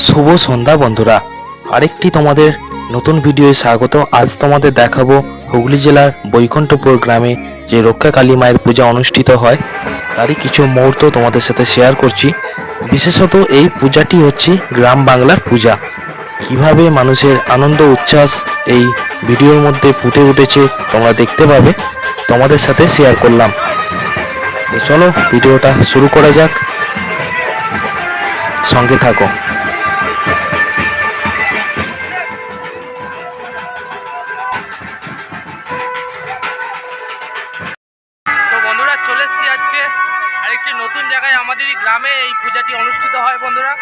শুভ সন্ধ্যা বন্ধুরা, আরেকটি তোমাদের নতুন ভিডিওয় স্বাগত। আজ তোমাদের দেখাবো হুগলি জেলার বৈকুণ্ঠপুর গ্রামে যে রক্ষা কালী মায়ের পূজা অনুষ্ঠিত হয় তারই কিছু মুহূর্ত তোমাদের সাথে শেয়ার করছি। বিশেষত এই পূজাটি হচ্ছে গ্রাম বাংলার পূজা। কিভাবে মানুষের আনন্দ উচ্ছ্বাস এই ভিডিওর মধ্যে ফুটে উঠেছে তোমরা দেখতে পাবে, তোমাদের সাথে শেয়ার করলাম। তো চলো ভিডিওটা শুরু করা যাক, সঙ্গে থাকো। তো বন্ধুরা, চলে এসেছি আজকে আরেকটি নতুন জায়গায়। আমাদেরই গ্রামে এই পূজাটি অনুষ্ঠিত হয় বন্ধুরা,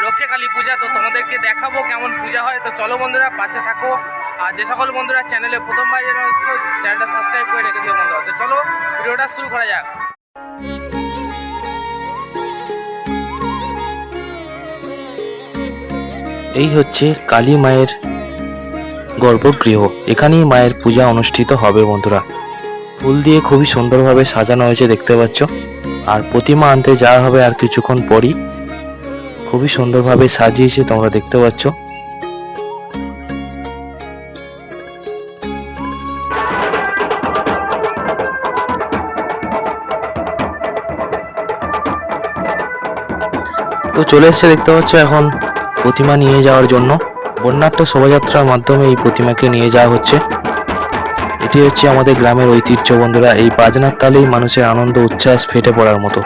লক্ষ্মী কালী পূজা। তো তোমাদেরকে দেখাবো কেমন পূজা হয়। তো চলো বন্ধুরা, পাশে থাকো। আর যে সকল বন্ধুরা চ্যানেলে প্রথমবার চ্যানেলটা সাবস্ক্রাইব করে রেখে দিও বন্ধুরা। তো চলো ভিডিওটা শুরু করা যাক। এই হচ্ছে কালী মায়ের গর্ভগৃহ। এখানেই মায়ের পূজা অনুষ্ঠিত হবে বন্ধুরা। ফুল দিয়ে খুবই সুন্দরভাবে সাজানো হয়েছে দেখতে পাচ্ছ। আর প্রতিমা আনতে যাওয়া হবে আর কিছুক্ষণ পরই। খুবই সুন্দরভাবে সাজিয়েছে তোমরা দেখতে পাচ্ছ। তো চলে এসছে দেখতে পাচ্ছ এখন প্রতিমা নিয়ে যাওয়ার জন্য। বর্ণাঢ্য শোভাযাত্রার মাধ্যমে এই প্রতিমাকে নিয়ে যাওয়া হচ্ছে। এটি হচ্ছে আমাদের গ্রামের ঐতিহ্য বন্ধুরা। এই বাজনার তালেই মানুষের আনন্দ উচ্ছ্বাস ফেটে পড়ার মতো।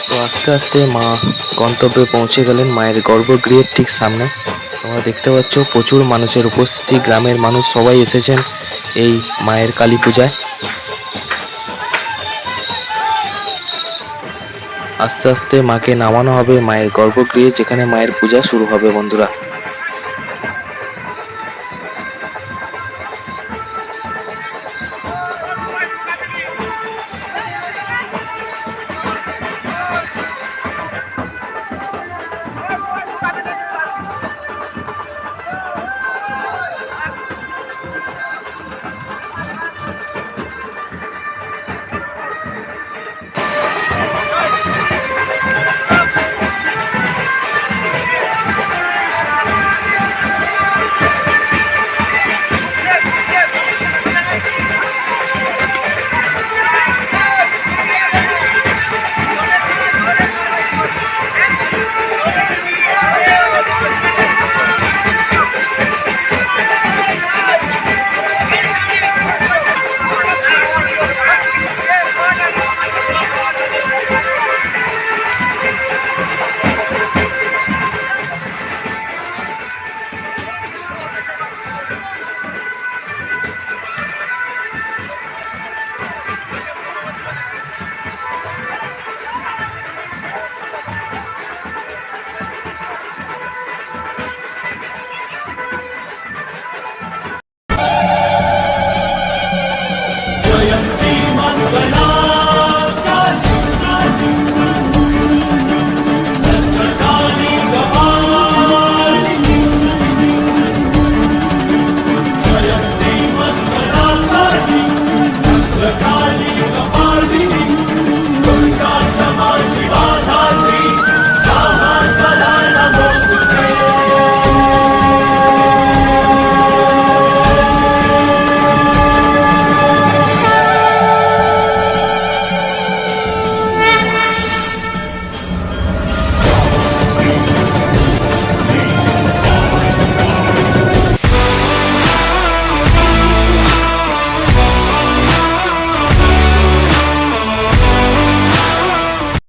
তো আস্তে আস্তে মা গন্তব্যে পৌঁছে গেলেন, মায়ের গর্ভগৃহের ঠিক সামনে। তোমরা দেখতে পাচ্ছ প্রচুর মানুষের উপস্থিতি। গ্রামের মানুষ সবাই এসেছেন এই মায়ের কালী পূজায়। আস্তে আস্তে মাকে নামানো হবে মায়ের গর্ভগৃহে, যেখানে মায়ের পূজা শুরু হবে বন্ধুরা।